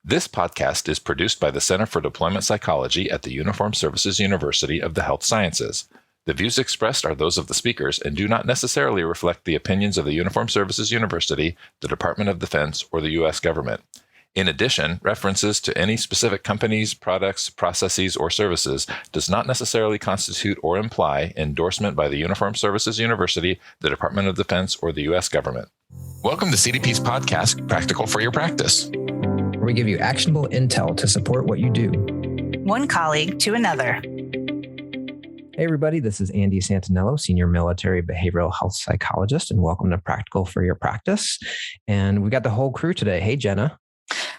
This podcast is produced by the Center for Deployment Psychology at the Uniformed Services University of the Health Sciences. The views expressed are those of the speakers and do not necessarily reflect the opinions of the Uniformed Services University, the Department of Defense, or the U.S. government. In addition, references to any specific companies, products, processes, or services does not necessarily constitute or imply endorsement by the Uniformed Services University, the Department of Defense, or the U.S. government. Welcome to CDP's podcast, Practical for Your Practice, where we give you actionable intel to support what you do. One colleague to another. Hey, everybody, this is Andy Santanello, Senior Military Behavioral Health Psychologist, and welcome to Practical for Your Practice. And we got the whole crew today. Hey, Jenna.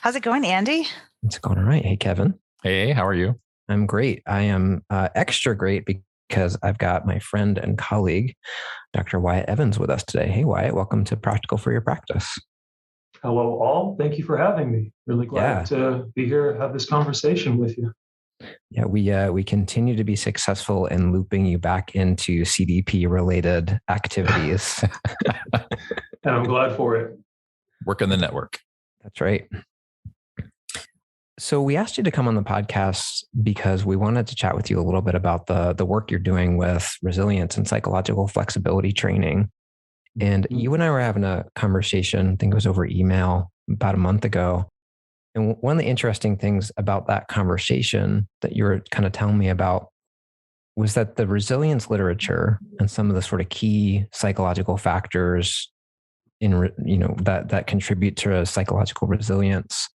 How's it going, Andy? It's going all right. Hey, Kevin. Hey, how are you? I'm great. I am extra great because I've got my friend and colleague, Dr. Wyatt Evans, with us today. Hey, Wyatt, welcome to Practical for Your Practice. Hello, all. Thank you for having me. Really glad to be here, have this conversation with you. Yeah, we continue to be successful in looping you back into CDP-related activities. And I'm glad for it. Work in the network. That's right. So we asked you to come on the podcast because we wanted to chat with you a little bit about the work you're doing with resilience and psychological flexibility training. And you and I were having a conversation, I think it was over email about a month ago. And one of the interesting things about that conversation that you were kind of telling me about was that the resilience literature and some of the sort of key psychological factors that contribute to psychological resilience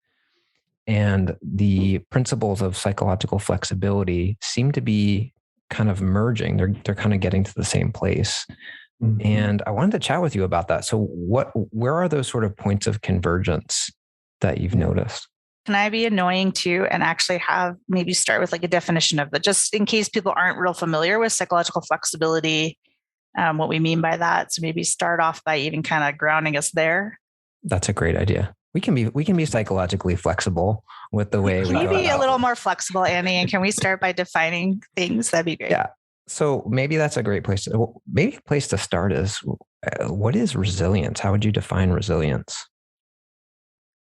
and the principles of psychological flexibility seem to be kind of merging. They're kind of getting to the same place. Mm-hmm. And I wanted to chat with you about that. So where are those sort of points of convergence that you've noticed? Can I be annoying too and actually maybe start with like a definition of it, just in case people aren't real familiar with psychological flexibility, what we mean by that. So maybe start off by even kind of grounding us there. That's a great idea. We can be psychologically flexible with the way we Can you be a little more flexible, Andy? And can we start by defining things? That'd be great. Yeah. So maybe that's a great place. Maybe a place to start is what is resilience? How would you define resilience?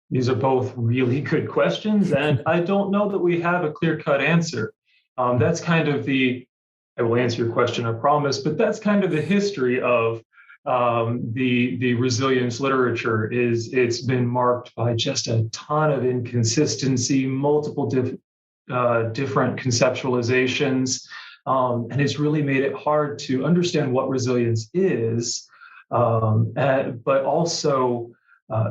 These are both really good questions, and I don't know that we have a clear-cut answer. That's kind of I will answer your question, I promise, but that's kind of the history of the resilience literature. It's been marked by just a ton of inconsistency, multiple different conceptualizations, and it's really made it hard to understand what resilience is, but also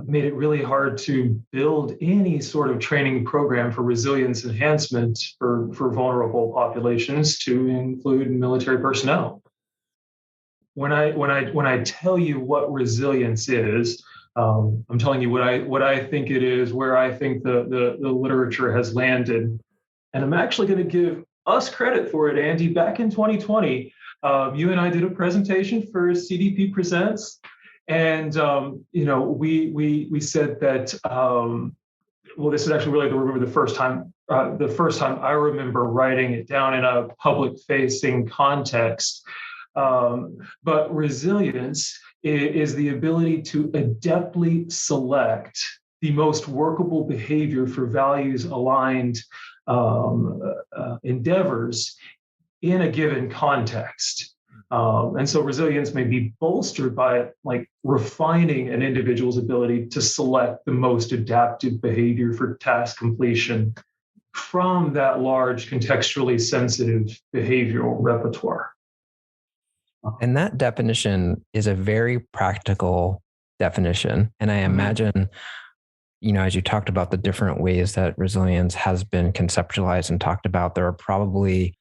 made it really hard to build any sort of training program for resilience enhancement for vulnerable populations, to include military personnel. When I tell you what resilience is, I'm telling you what I think it is, where I think the literature has landed, and I'm actually going to give us credit for it, Andy. Back in 2020, you and I did a presentation for CDP Presents. And we said that this is actually really the first time I remember writing it down in a public-facing context. But resilience is the ability to adeptly select the most workable behavior for values-aligned endeavors in a given context. And so resilience may be bolstered by refining an individual's ability to select the most adaptive behavior for task completion from that large contextually sensitive behavioral repertoire. And that definition is a very practical definition. And I imagine, as you talked about the different ways that resilience has been conceptualized and talked about, there are probably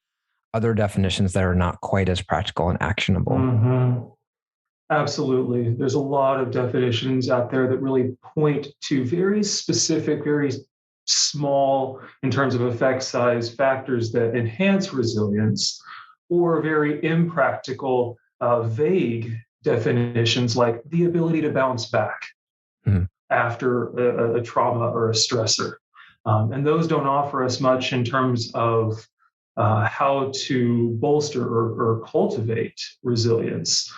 other definitions that are not quite as practical and actionable. Mm-hmm. Absolutely. There's a lot of definitions out there that really point to very specific, very small in terms of effect size factors that enhance resilience, or very impractical, vague definitions like the ability to bounce back after a trauma or a stressor. And those don't offer us much in terms of how to bolster or cultivate resilience.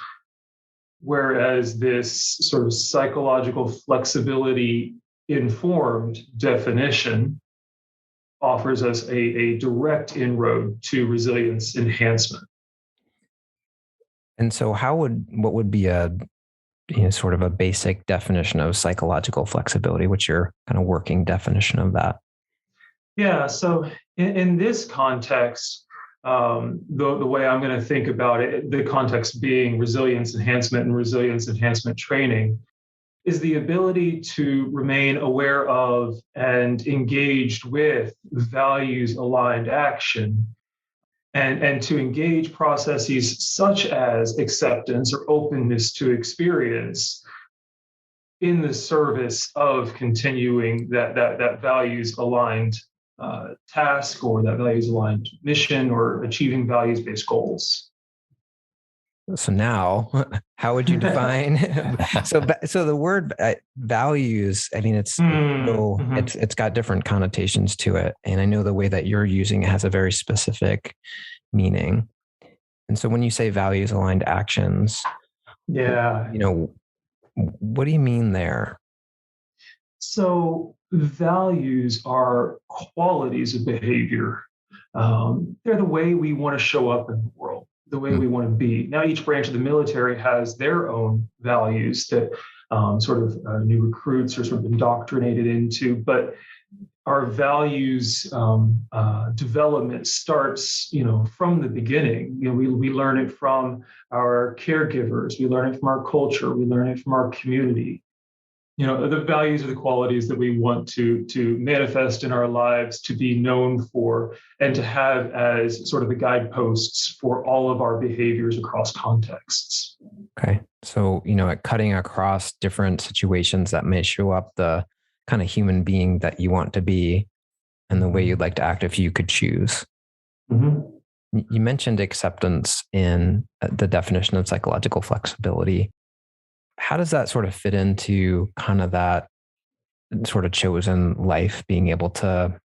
Whereas this sort of psychological flexibility informed definition offers us a direct inroad to resilience enhancement. And so what would be a sort of a basic definition of psychological flexibility? What's your kind of working definition of that? Yeah, so in this context, the way I'm going to think about it, the context being resilience enhancement and resilience enhancement training, is the ability to remain aware of and engaged with values-aligned action, and to engage processes such as acceptance or openness to experience in the service of continuing that values-aligned task, or that values-aligned mission, or achieving values-based goals. So now, how would you define? so the word values, I mean, it's got different connotations to it, and I know the way that you're using it has a very specific meaning. And so when you say values-aligned actions, yeah, what do you mean there? So values are qualities of behavior. They're the way we want to show up in the world, the way we want to be. Now, each branch of the military has their own values that new recruits are sort of indoctrinated into, but our values development starts, from the beginning. We learn it from our caregivers, we learn it from our culture, we learn it from our community. The values are the qualities that we want to manifest in our lives, to be known for, and to have as sort of the guideposts for all of our behaviors across contexts. Okay. So, cutting across different situations that may show up the kind of human being that you want to be and the way you'd like to act if you could choose. Mm-hmm. You mentioned acceptance in the definition of psychological flexibility. How does that sort of fit into kind of that sort of chosen life, being able to,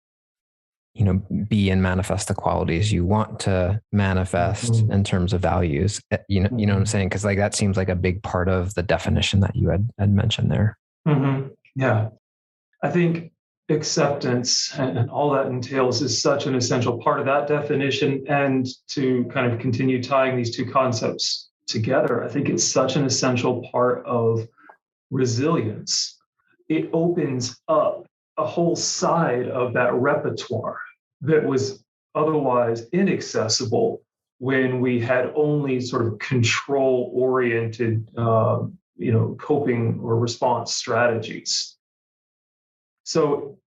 be and manifest the qualities you want to manifest in terms of values? You know what I'm saying? Because that seems like a big part of the definition that you had mentioned there. Mm-hmm. Yeah, I think acceptance and all that entails is such an essential part of that definition. And to kind of continue tying these two concepts together, I think it's such an essential part of resilience. It opens up a whole side of that repertoire that was otherwise inaccessible when we had only sort of control-oriented, coping or response strategies. So,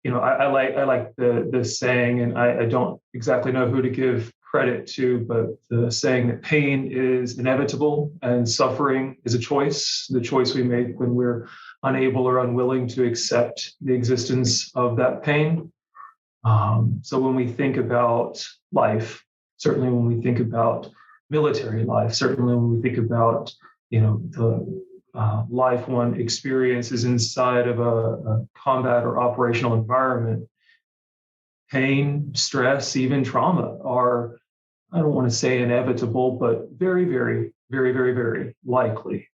I like the saying, and I don't exactly know who to give credit to, but the saying that pain is inevitable and suffering is a choice, the choice we make when we're unable or unwilling to accept the existence of that pain. So when we think about life, certainly when we think about military life, certainly when we think about, the life one experiences inside of a combat or operational environment, pain, stress, even trauma are, I don't want to say inevitable, but very, very, very, very, very likely.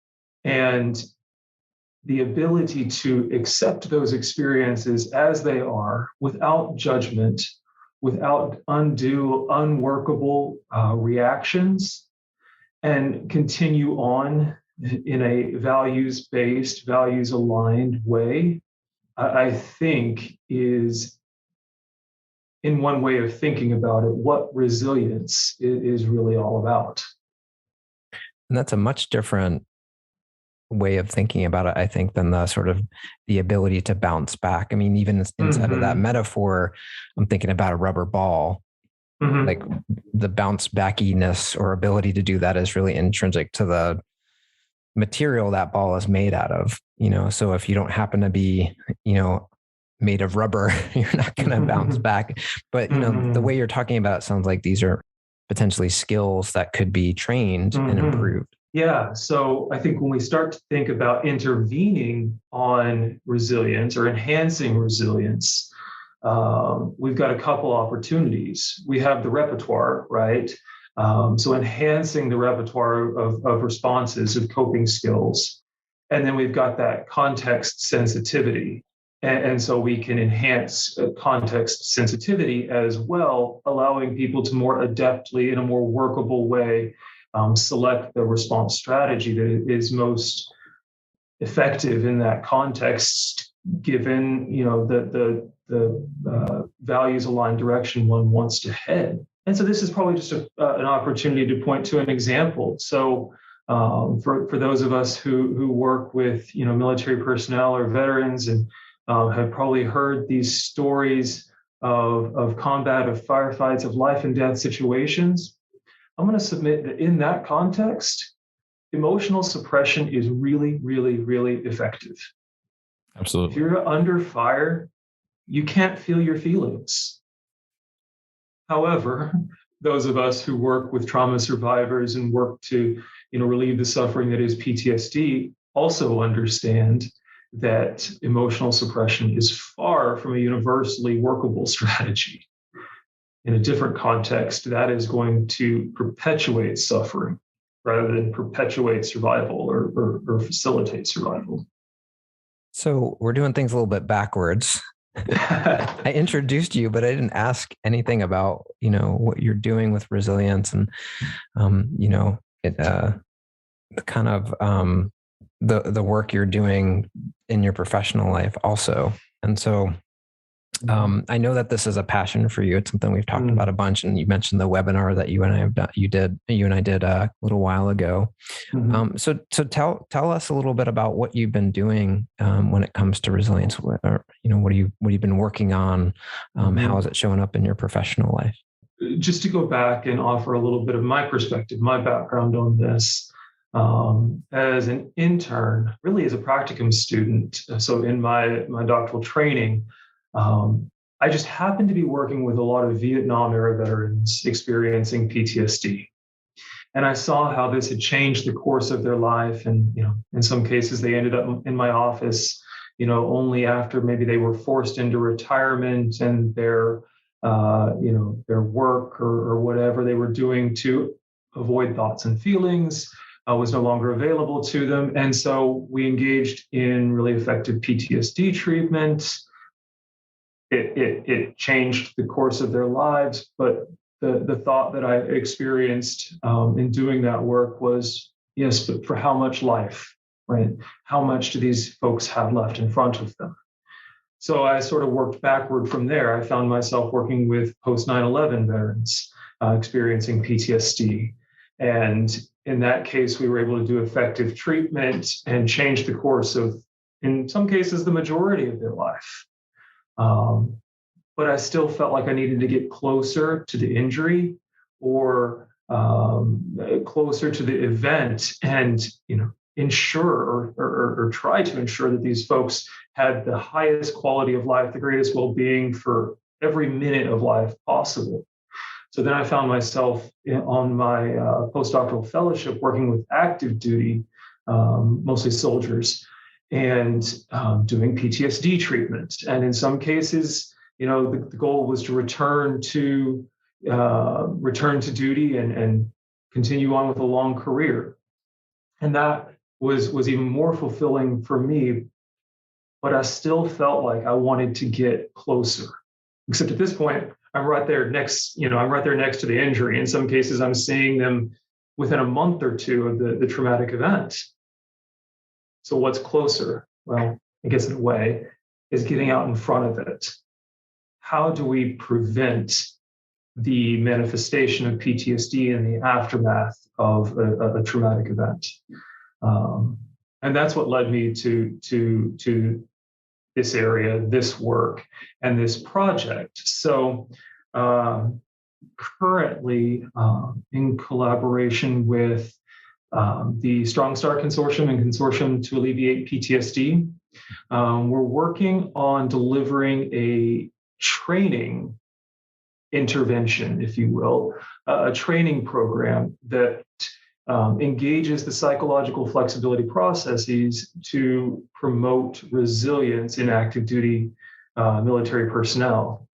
And the ability to accept those experiences as they are, without judgment, without undue, unworkable reactions, and continue on in a values-based, values-aligned way, I think is, in one way of thinking about it, what resilience is really all about. And that's a much different way of thinking about it, I think, than the sort of the ability to bounce back. I mean, even inside of that metaphor, I'm thinking about a rubber ball. Like the bounce backiness or ability to do that is really intrinsic to the material that ball is made out of, so if you don't happen to be, made of rubber, you're not going to bounce back. But, the way you're talking about it sounds like these are potentially skills that could be trained and improved. Yeah. So I think when we start to think about intervening on resilience or enhancing resilience, we've got a couple opportunities. We have the repertoire, right? So enhancing the repertoire of responses, of coping skills. And then we've got that context sensitivity. And so we can enhance context sensitivity as well, allowing people to more adeptly, in a more workable way, select the response strategy that is most effective in that context, given the values aligned direction one wants to head. And so this is probably just an opportunity to point to an example. So for those of us who work with military personnel or veterans and have probably heard these stories of combat, of firefights, of life and death situations, I'm going to submit that in that context, emotional suppression is really, really, really effective. Absolutely. If you're under fire, you can't feel your feelings. However, those of us who work with trauma survivors and work to relieve the suffering that is PTSD also understand that emotional suppression is far from a universally workable strategy. In a different context, that is going to perpetuate suffering rather than perpetuate survival or facilitate survival. So we're doing things a little bit backwards. I introduced you, but I didn't ask anything about, what you're doing with resilience and, the work you're doing in your professional life also. And so I know that this is a passion for you. It's something we've talked about a bunch. And you mentioned the webinar that you and I did a little while ago. So tell us a little bit about what you've been doing when it comes to resilience. Or, what have you been working on? How is it showing up in your professional life? Just to go back and offer a little bit of my perspective, my background on this. As an intern, really as a practicum student, so in my doctoral training, I just happened to be working with a lot of Vietnam era veterans experiencing PTSD. And I saw how this had changed the course of their life. And, in some cases, they ended up in my office, only after maybe they were forced into retirement and their work or whatever they were doing to avoid thoughts and feelings was no longer available to them. And so we engaged in really effective PTSD treatment. It changed the course of their lives, but the thought that I experienced in doing that work was, yes, but for how much life, right? How much do these folks have left in front of them? So I sort of worked backward from there. I found myself working with post 9/11 veterans experiencing PTSD. And in that case, we were able to do effective treatment and change the course of, in some cases, the majority of their life. But I still felt like I needed to get closer to the injury or closer to the event and, ensure or try to ensure that these folks had the highest quality of life, the greatest well-being for every minute of life possible. So then I found myself on my postdoctoral fellowship working with active duty, mostly soldiers, and doing PTSD treatment. And in some cases, the goal was to return to duty and continue on with a long career. And that was even more fulfilling for me, but I still felt like I wanted to get closer. Except at this point, I'm right there next to the injury. In some cases, I'm seeing them within a month or two of the traumatic event. So what's closer? Well, I guess in a way, is getting out in front of it. How do we prevent the manifestation of PTSD in the aftermath of a traumatic event? And that's what led me to this area, this work, and this project. So currently, in collaboration with the Strong Start Consortium and Consortium to Alleviate PTSD, we're working on delivering a training intervention, if you will, a training program that engages the psychological flexibility processes to promote resilience in active duty military personnel.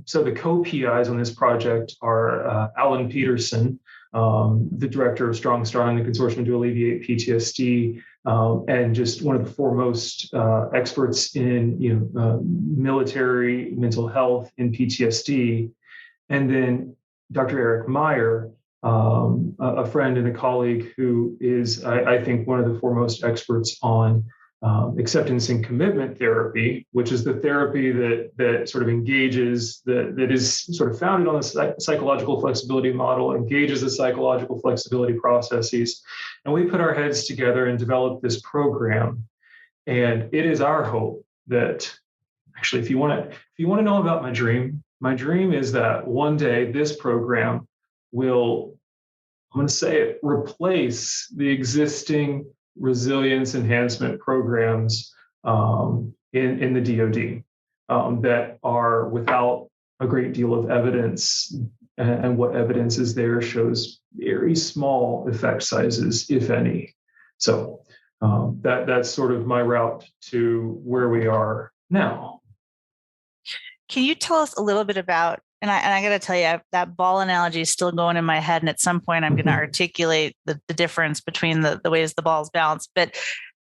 So the co-PIs on this project are Alan Peterson, the director of Strong Start, the Consortium to Alleviate PTSD, and just one of the foremost experts in military mental health in PTSD. And then Dr. Eric Meyer, a friend and a colleague who is, I think, one of the foremost experts on acceptance and commitment therapy, which is the therapy that sort of engages, that is sort of founded on the psychological flexibility model, engages the psychological flexibility processes. And we put our heads together and developed this program. And it is our hope that, actually, if you want to know about my dream is that one day this program will, I'm going to say it, replace the existing resilience enhancement programs in the DoD that are without a great deal of evidence, and what evidence is there shows very small effect sizes, if any. So that's sort of my route to where we are now. Can you tell us a little bit about, and I got to tell you, that ball analogy is still going in my head. And at some point, I'm going to articulate the difference between the ways the ball's balanced. But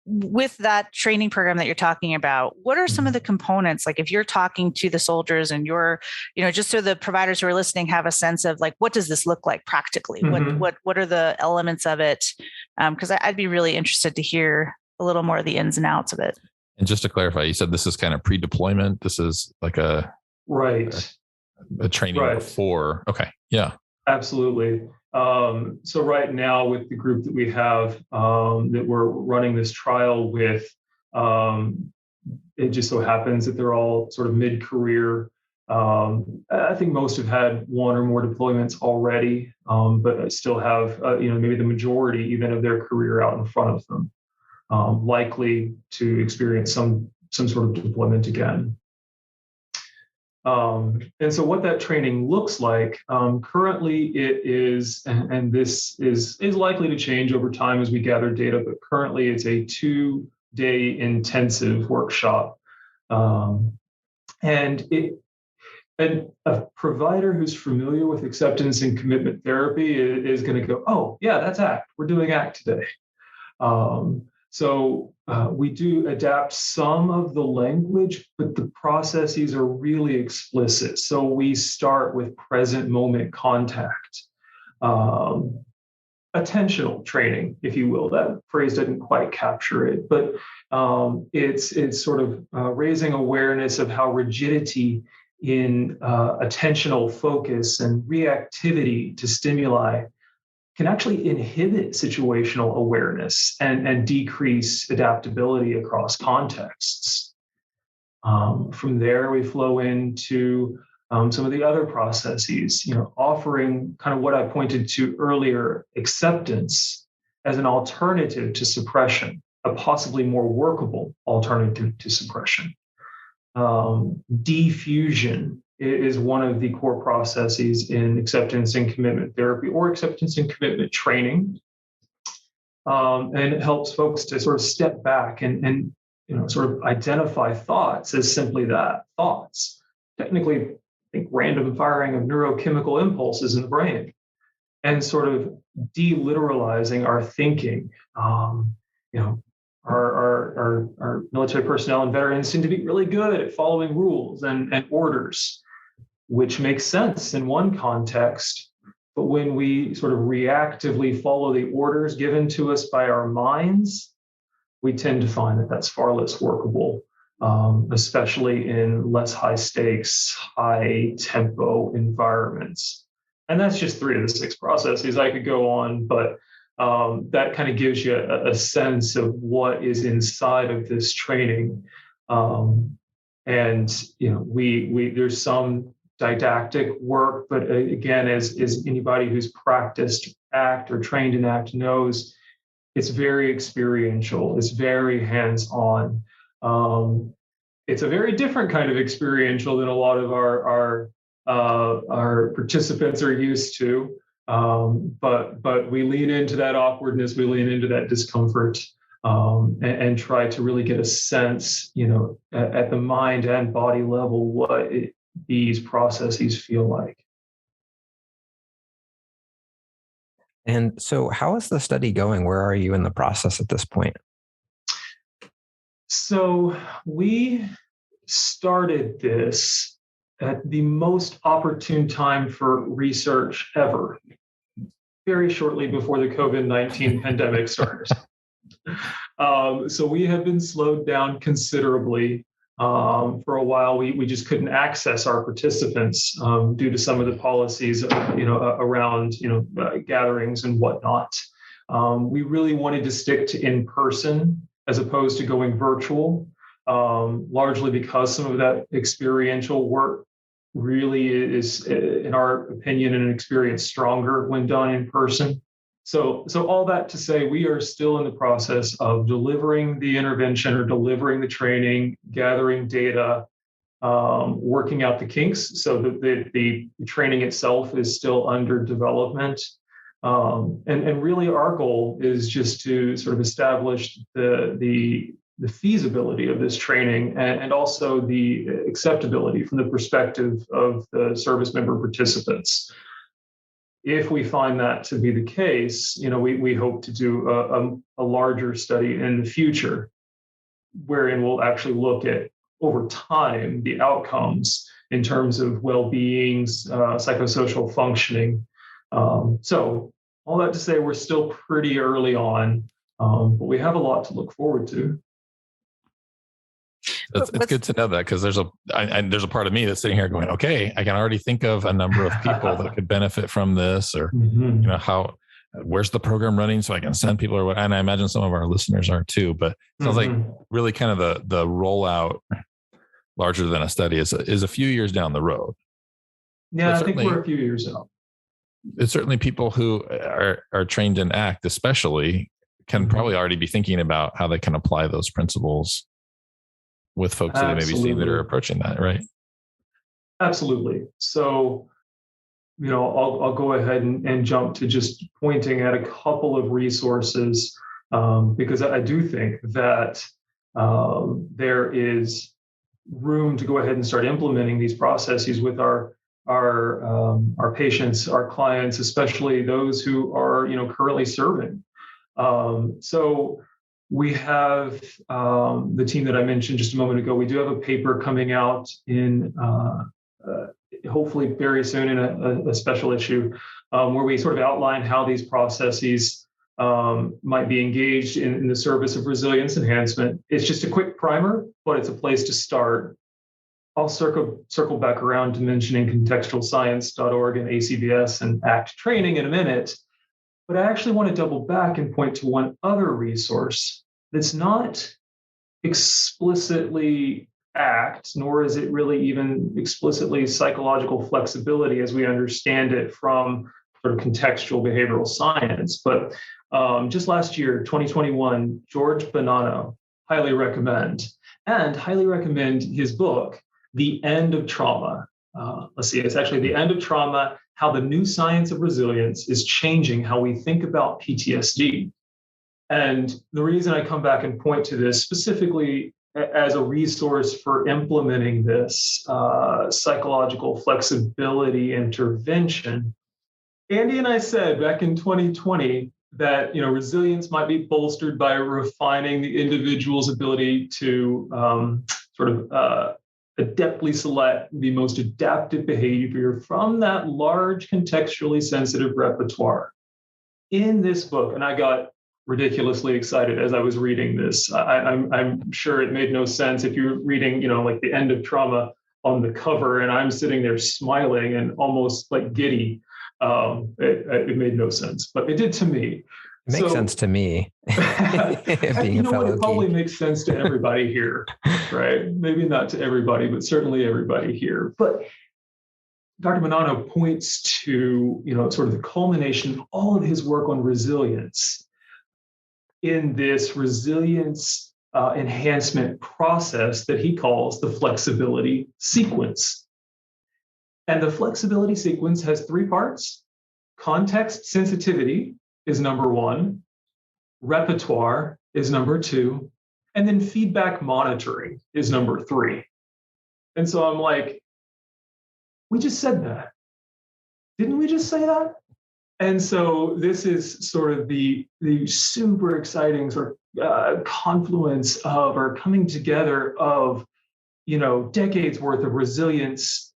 with that training program that you're talking about, what are some of the components? Like if you're talking to the soldiers and you're, just so the providers who are listening have a sense of like, what does this look like practically? What are the elements of it? Because I'd be really interested to hear a little more of the ins and outs of it. And just to clarify, you said this is kind of pre-deployment. This is like a training before. Okay. Yeah. Absolutely. So right now with the group that we have that we're running this trial with, it just so happens that they're all sort of mid-career. I think most have had one or more deployments already, but still have, maybe the majority even of their career out in front of them. Likely to experience some sort of deployment again. And so what that training looks like, currently it is, and this is likely to change over time as we gather data, but currently it's a 2-day intensive workshop. And a provider who's familiar with acceptance and commitment therapy is going to go, oh, yeah, that's ACT. We're doing ACT today. So we do adapt some of the language, but the processes are really explicit. So we start with present moment contact, attentional training, if you will. That phrase doesn't quite capture it, but it's sort of raising awareness of how rigidity in attentional focus and reactivity to stimuli can actually inhibit situational awareness and decrease adaptability across contexts. From there, we flow into some of the other processes, offering kind of what I pointed to earlier, acceptance as an alternative to suppression, a possibly more workable alternative to suppression. Diffusion is one of the core processes in acceptance and commitment therapy or acceptance and commitment training. And it helps folks to sort of step back and sort of identify thoughts as simply that, thoughts. Technically, I think random firing of neurochemical impulses in the brain, and sort of deliteralizing our thinking. Our military personnel and veterans seem to be really good at following rules and orders, which makes sense in one context. But when we sort of reactively follow the orders given to us by our minds, we tend to find that that's far less workable, especially in less high stakes, high tempo environments. And that's just 3 of the 6 processes. I could go on, but that kind of gives you a sense of what is inside of this training. And there's some didactic work, but again, as anybody who's practiced ACT or trained in ACT knows, it's very experiential. It's very hands-on. It's a very different kind of experiential than a lot of our participants are used to. But we lean into that awkwardness, we lean into that discomfort, and try to really get a sense, at the mind and body level, what these processes feel like. And so how is the study going? Where are you in the process at this point? So we started this at the most opportune time for research ever, very shortly before the COVID-19 pandemic started. So we have been slowed down considerably. For a while, we just couldn't access our participants due to some of the policies, around gatherings and whatnot. We really wanted to stick to in person as opposed to going virtual, largely because some of that experiential work really is, in our opinion and experience, stronger when done in person. So all that to say, we are still in the process of delivering the intervention or delivering the training, gathering data, working out the kinks. So the training itself is still under development. And really our goal is just to sort of establish the feasibility of this training and also the acceptability from the perspective of the service member participants. If we find that to be the case, we hope to do a larger study in the future, wherein we'll actually look at over time the outcomes in terms of well-being, psychosocial functioning. So all that to say, we're still pretty early on, but we have a lot to look forward to. It's good to know that, because there's a part of me that's sitting here going, okay, I can already think of a number of people that could benefit from this, or where's the program running so I can send people, or what. And I imagine some of our listeners are too. But it sounds like really kind of the rollout larger than a study is a few years down the road. Yeah, I think we're a few years out. It's certainly people who are trained in ACT, especially, can probably already be thinking about how they can apply those principles with folks that they maybe see that are approaching that, right? Absolutely. So, I'll go ahead and jump to just pointing at a couple of resources, because I do think that there is room to go ahead and start implementing these processes with our patients, our clients, especially those who are currently serving. So we have the team that I mentioned just a moment ago. We do have a paper coming out in hopefully very soon in a special issue, where we sort of outline how these processes might be engaged in the service of resilience enhancement. It's just a quick primer, but it's a place to start. I'll circle back around to mentioning contextualscience.org and ACVS and ACT training in a minute. But I actually want to double back and point to one other resource that's not explicitly ACT, nor is it really even explicitly psychological flexibility as we understand it from sort of contextual behavioral science. But just last year, 2021, George Bonanno, highly recommend his book, The End of Trauma. It's actually The End of Trauma, How the New Science of Resilience is Changing How We Think About PTSD. And the reason I come back and point to this specifically as a resource for implementing this psychological flexibility intervention, Andy and I said back in 2020 that resilience might be bolstered by refining the individual's ability to adeptly select the most adaptive behavior from that large contextually sensitive repertoire. In this book, and I got ridiculously excited as I was reading this. I'm sure it made no sense if you're reading, like The End of Trauma on the cover, and I'm sitting there smiling and almost like giddy. It made no sense, but it did to me. It makes sense to me. Being a fellow it probably makes sense to everybody here, right? Maybe not to everybody, but certainly everybody here. But Dr. Bonanno points to, sort of the culmination of all of his work on resilience in this resilience enhancement process that he calls the flexibility sequence. And the flexibility sequence has three parts. Context sensitivity is number one, repertoire is number two, and then feedback monitoring is number three. And so I'm like, we just said that. Didn't we just say that? And so this is sort of the super exciting sort of confluence of, or coming together of, decades worth of resilience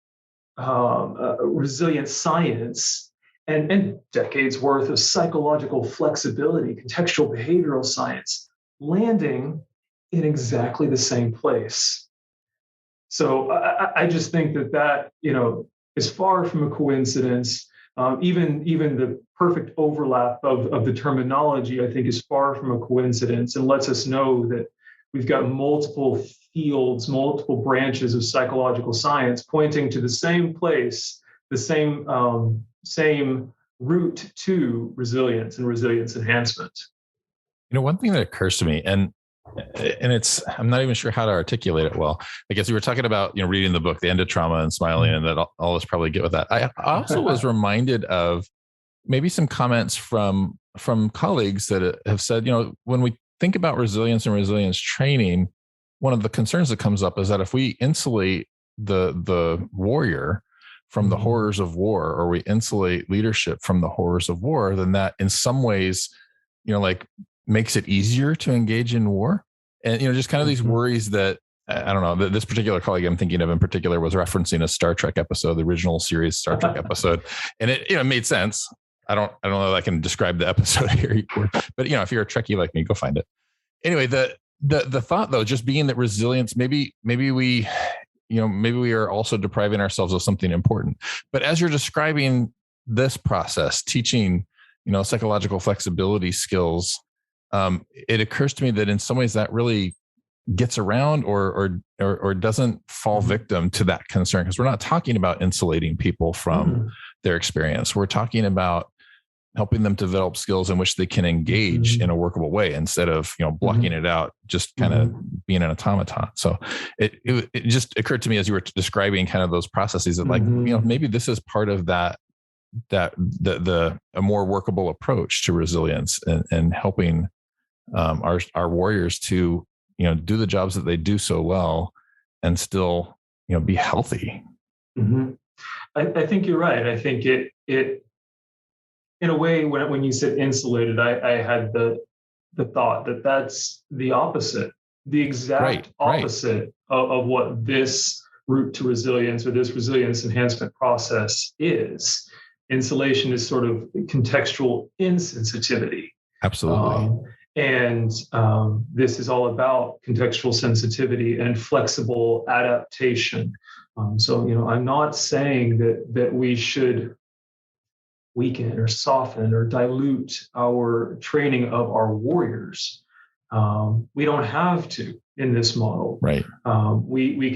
science and decades worth of psychological flexibility, contextual behavioral science, landing in exactly the same place. So I just think that is far from a coincidence. Even the perfect overlap of the terminology, I think, is far from a coincidence, and lets us know that we've got multiple fields, multiple branches of psychological science pointing to the same place, the same route to resilience and resilience enhancement. One thing that occurs to me, and it's, I'm not even sure how to articulate it well. I guess you were talking about, reading the book, The End of Trauma, and smiling, and that all of us probably get with that. I also was reminded of maybe some comments from colleagues that have said, when we think about resilience and resilience training, one of the concerns that comes up is that if we insulate the warrior from the horrors of war, or we insulate leadership from the horrors of war, then that in some ways, makes it easier to engage in war. And, just kind of these worries that, I don't know, this particular colleague I'm thinking of in particular was referencing a Star Trek episode, the original series Star Trek episode. And it made sense. I don't know that I can describe the episode here, but if you're a Trekkie like me, go find it. Anyway, the thought though, just being that resilience, maybe we are also depriving ourselves of something important. But as you're describing this process, teaching, psychological flexibility skills, it occurs to me that in some ways that really gets around or doesn't fall victim to that concern, because we're not talking about insulating people from their experience. We're talking about helping them develop skills in which they can engage in a workable way, instead of blocking it out, just kind of being an automaton. So it just occurred to me as you were describing kind of those processes that maybe this is part of that a more workable approach to resilience and helping our warriors to do the jobs that they do so well and still be healthy. I think you're right. I think it in a way, when you said insulated, I had the thought that that's the opposite, the exact opposite of what this route to resilience or this resilience enhancement process is. Insulation is sort of contextual insensitivity. Absolutely. And this is all about contextual sensitivity and flexible adaptation. So, I'm not saying that we should weaken or soften or dilute our training of our warriors. We don't have to in this model. Right. We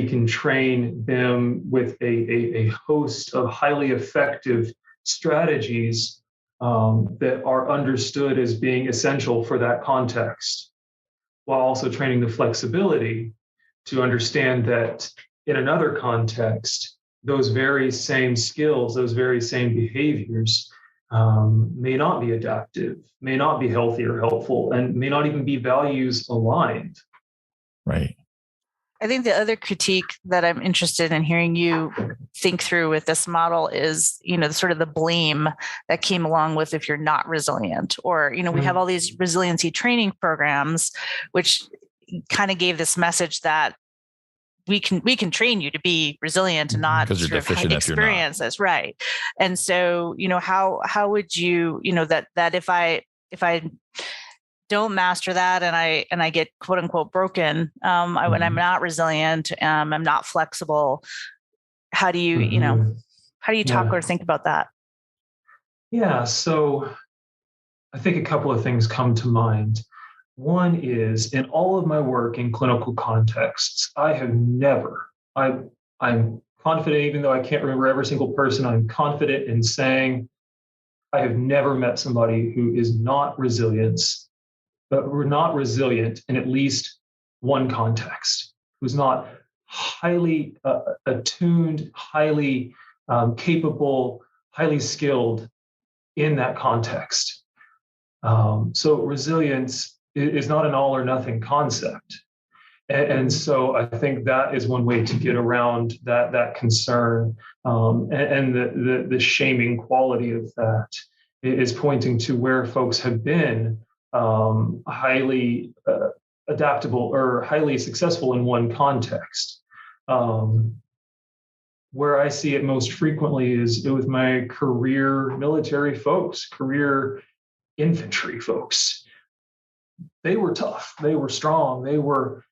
can train them with a host of highly effective strategies that are understood as being essential for that context, while also training the flexibility to understand that in another context, those very same skills, those very same behaviors may not be adaptive, may not be healthy or helpful, and may not even be values aligned. Right. I think the other critique that I'm interested in hearing you think through with this model is, sort of the blame that came along with if you're not resilient, or, we have all these resiliency training programs, which kind of gave this message that we can train you to be resilient and not because you're deficient experience this. Right. And so, how would you, that if I don't master that and I get quote unquote broken, when I'm not resilient, I'm not flexible. How do you, how do you talk or think about that? Yeah. So I think a couple of things come to mind. One is, in all of my work in clinical contexts, I have never, I'm confident, even though I can't remember every single person, I'm confident in saying I have never met somebody who is not resilient in at least one context, who's not highly attuned, highly capable, highly skilled in that context. So resilience is not an all or nothing concept. And so I think that is one way to get around that concern, and the shaming quality of that is pointing to where folks have been highly adaptable or highly successful in one context. Where I see it most frequently is with my career military folks, career infantry folks. They were tough, they were strong, they were,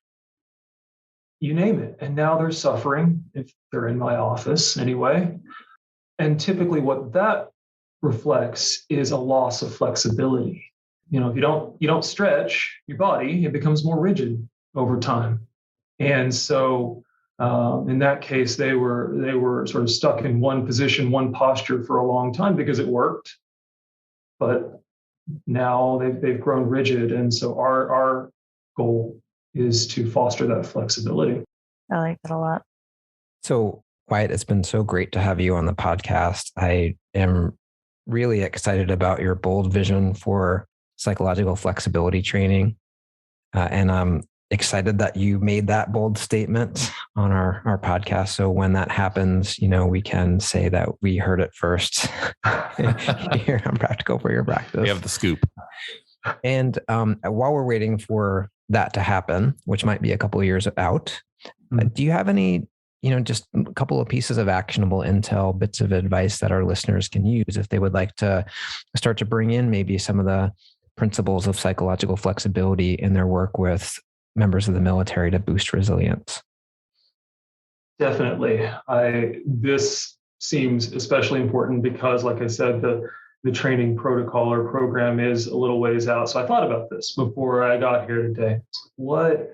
you name it. And now they're suffering, if they're in my office anyway. And typically what that reflects is a loss of flexibility. If you don't stretch your body, it becomes more rigid over time. And so in that case, they were sort of stuck in one position, one posture for a long time because it worked. But now they've grown rigid. And so our goal is to foster that flexibility. I like that a lot. So, Wyatt, it's been so great to have you on the podcast. I am really excited about your bold vision for psychological flexibility training. And I'm excited that you made that bold statement on our podcast. So when that happens, we can say that we heard it first here on Practical for Your Practice. We have the scoop. And while we're waiting for that to happen, which might be a couple of years out, do you have any, just a couple of pieces of actionable intel, bits of advice that our listeners can use if they would like to start to bring in maybe some of the principles of psychological flexibility in their work with members of the military to boost resilience? Definitely. This seems especially important because, like I said, the training protocol or program is a little ways out. So I thought about this before I got here today. What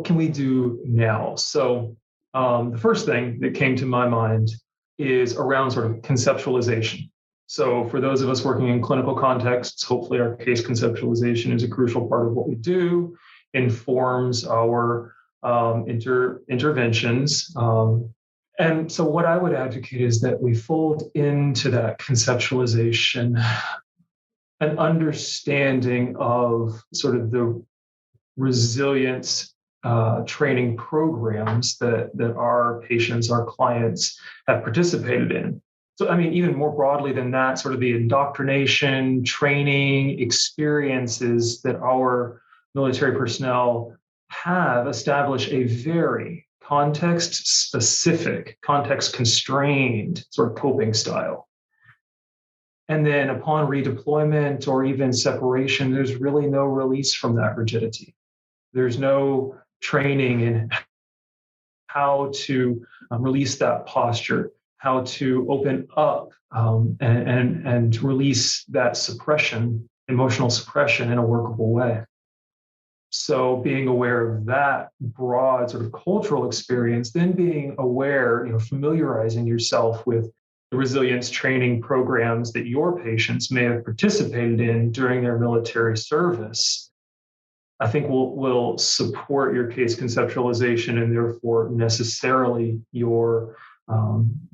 can we do now? So the first thing that came to my mind is around sort of conceptualization. So for those of us working in clinical contexts, hopefully our case conceptualization is a crucial part of what we do, informs our interventions. And so what I would advocate is that we fold into that conceptualization an understanding of sort of the resilience training programs that our patients, our clients have participated in. So, I mean, even more broadly than that, sort of the indoctrination, training, experiences that our military personnel have established a very context-specific, context-constrained sort of coping style. And then upon redeployment or even separation, there's really no release from that rigidity. There's no training in how to release that posture, how to open up and release that suppression, emotional suppression in a workable way. So being aware of that broad sort of cultural experience, then being aware, familiarizing yourself with the resilience training programs that your patients may have participated in during their military service, I think will support your case conceptualization and therefore necessarily your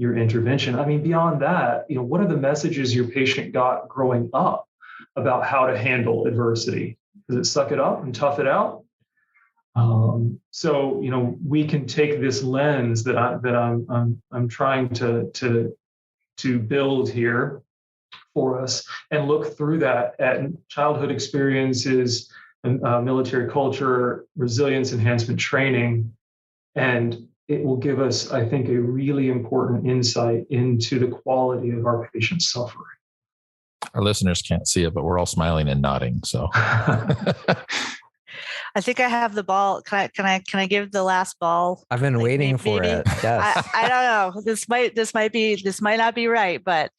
intervention. I mean, beyond that, what are the messages your patient got growing up about how to handle adversity? Does it suck it up and tough it out? So we can take this lens that I'm trying to build here for us and look through that at childhood experiences, and military culture, resilience enhancement training, and it will give us, I think, a really important insight into the quality of our patients' suffering. Our listeners can't see it, but we're all smiling and nodding. So I think I have the ball. Can I give the last ball? I've been waiting for it. Yes. I don't know. This might not be right, but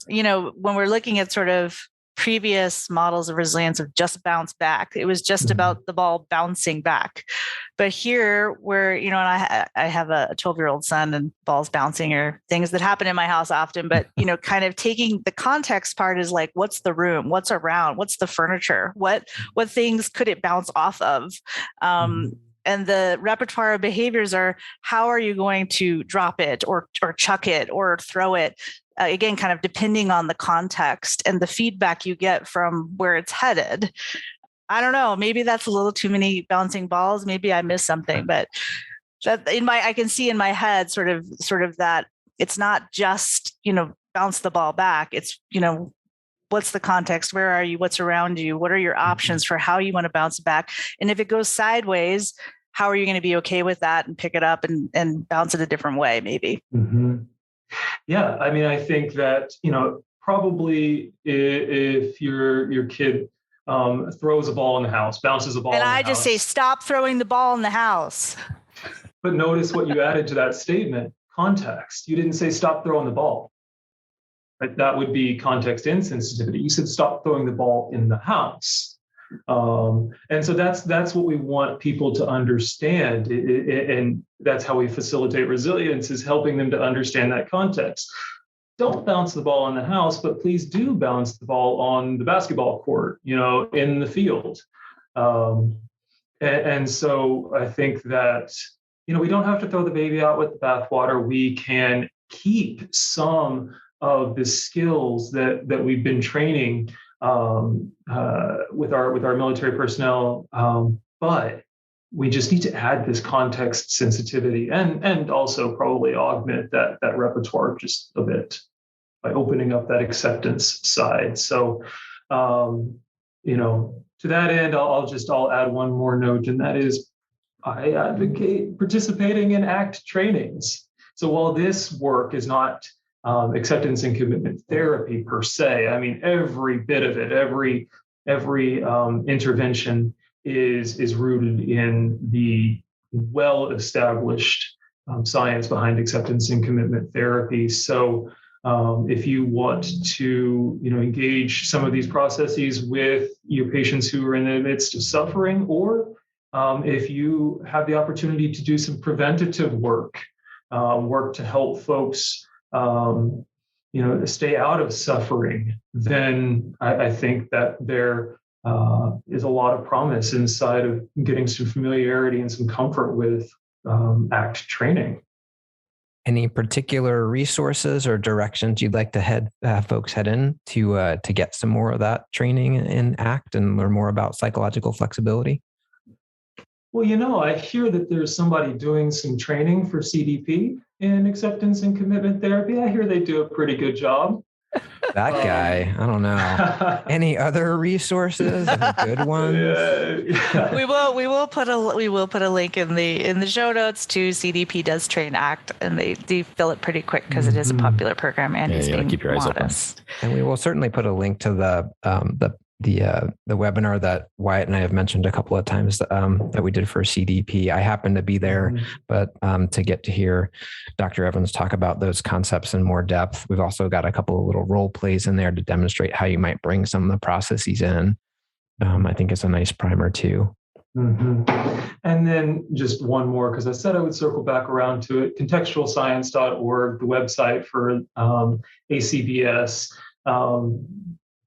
when we're looking at sort of previous models of resilience of just bounce back, it was just about the ball bouncing back. But here where, and I have a 12-year-old son, and balls bouncing are things that happen in my house often, but, kind of taking the context part is like, what's the room, what's around, what's the furniture, what things could it bounce off of? And the repertoire of behaviors are, how are you going to drop it or chuck it or throw it? Again, kind of depending on the context and the feedback you get from where it's headed. I don't know. Maybe that's a little too many bouncing balls. Maybe I missed something, but that I can see in my head sort of that it's not just, bounce the ball back. It's, what's the context? Where are you? What's around you? What are your options for how you want to bounce back? And if it goes sideways, how are you going to be okay with that and pick it up and bounce it a different way, maybe? Mm-hmm. Yeah. I mean, I think that, probably if your kid throws a ball in the house, bounces a ball in the house. And I just say, stop throwing the ball in the house. But notice what you added to that statement, context. You didn't say stop throwing the ball. Right? That would be context insensitivity. You said stop throwing the ball in the house. And so that's what we want people to understand. And that's how we facilitate resilience, is helping them to understand that context. Don't bounce the ball in the house, but please do bounce the ball on the basketball court, in the field. And so I think that, we don't have to throw the baby out with the bathwater. We can keep some of the skills that we've been training with our military personnel, but we just need to add this context sensitivity and also probably augment that repertoire just a bit by opening up that acceptance side. So, to that end, I'll add one more note, and that is I advocate participating in ACT trainings. So while this work is not acceptance and commitment therapy per se, I mean, every bit of it, every intervention is rooted in the well-established science behind acceptance and commitment therapy. So if you want to, engage some of these processes with your patients who are in the midst of suffering, or if you have the opportunity to do some preventative work to help folks, stay out of suffering, then I think that there is a lot of promise inside of getting some familiarity and some comfort with ACT training. Any particular resources or directions you'd like to have folks head in to get some more of that training in ACT and learn more about psychological flexibility? Well, I hear that there's somebody doing some training for CDP in acceptance and commitment therapy. I hear they do a pretty good job. That guy, I don't know. Any other resources? Any good ones? Yeah. We will put a link in the show notes to CDP does train ACT, and they do fill it pretty quick because it is a popular program and it's being keep your eyes modest. And we will certainly put a link to the webinar that Wyatt and I have mentioned a couple of times that we did for CDP. I happened to be there, but to get to hear Dr. Evans talk about those concepts in more depth, we've also got a couple of little role plays in there to demonstrate how you might bring some of the processes in. I think it's a nice primer too. Mm-hmm. And then just one more, because I said I would circle back around to it, contextualscience.org, the website for ACBS.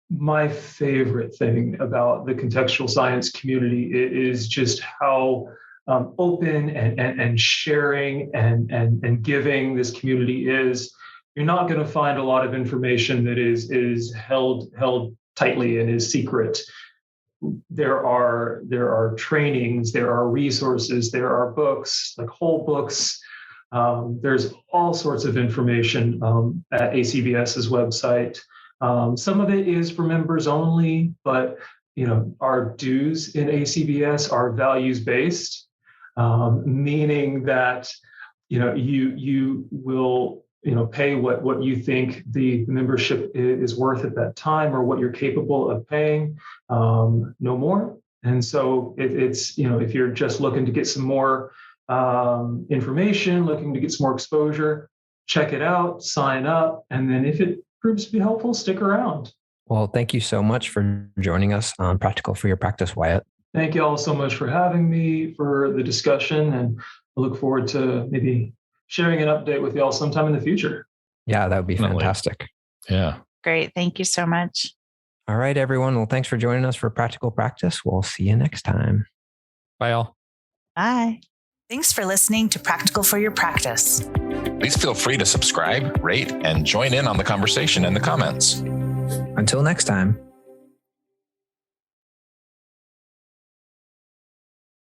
My favorite thing about the contextual science community is just how open and sharing and giving this community is. You're not going to find a lot of information that is held tightly and is secret. There are trainings, there are resources, there are books, like whole books. There's all sorts of information at ACBS's website. Some of it is for members only, but our dues in ACBS are values-based, meaning that you will pay what you think the membership is worth at that time, or what you're capable of paying, no more. And so it's if you're just looking to get some more information, looking to get some more exposure, check it out, sign up, and then if it proves to be helpful, stick around. Well, thank you so much for joining us on Practical for Your Practice, Wyatt. Thank you all so much for having me for the discussion, and I look forward to maybe sharing an update with y'all sometime in the future. Yeah, that would be fantastic. Yeah. Great. Thank you so much. All right, everyone. Well, thanks for joining us for Practical Practice. We'll see you next time. Bye, all. Bye. Thanks for listening to Practical for Your Practice. Please feel free to subscribe, rate, and join in on the conversation in the comments. Until next time.